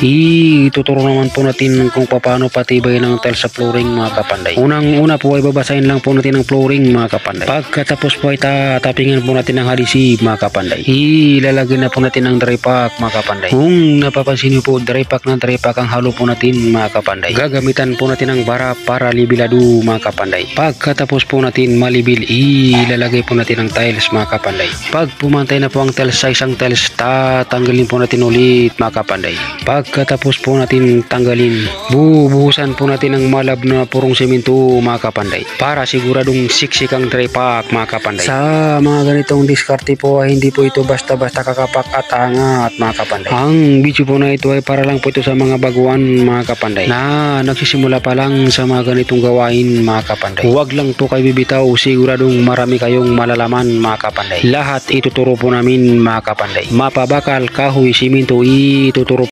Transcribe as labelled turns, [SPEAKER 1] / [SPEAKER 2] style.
[SPEAKER 1] Ituturo naman po natin kung paano patibay ng tiles sa flooring mga kapanday. Unang-una po ay babasahin lang po natin ang flooring mga kapanday. Pagkatapos po ay tatapingan po natin ang adhesive mga kapanday. Ilalagay na po natin ang dry pack mga kapanday. Kung napapansin niyo po, dry pack na dry pack ang halo po natin mga kapanday. Gagamitan po natin ang bara para libilado mga kapanday. Pagkatapos po natin malibil, ilalagay po natin ang tiles mga kapanday. Pag pumantay na po ang tiles sa isang tiles, tatanggalin po natin ulit mga kapanday. Pagkatapos po natin tanggalin, bubuhusan po natin ang malab na purong semento mga kapanday para siguradong siksik ang dry pack mga kapanday. Sa mga ganitong diskarte po ay hindi po ito basta-basta kakapak at angat mga kapanday. Ang video po na ito ay para lang po ito sa mga baguhan mga kapanday na nagsisimula pa lang sa mga ganitong gawain mga kapanday. Huwag lang po kayo bibitaw, siguradong marami kayong malalaman mga kapanday. Lahat ituturo po namin mga kapanday. Mapabakal, kahoy, simento, ituturo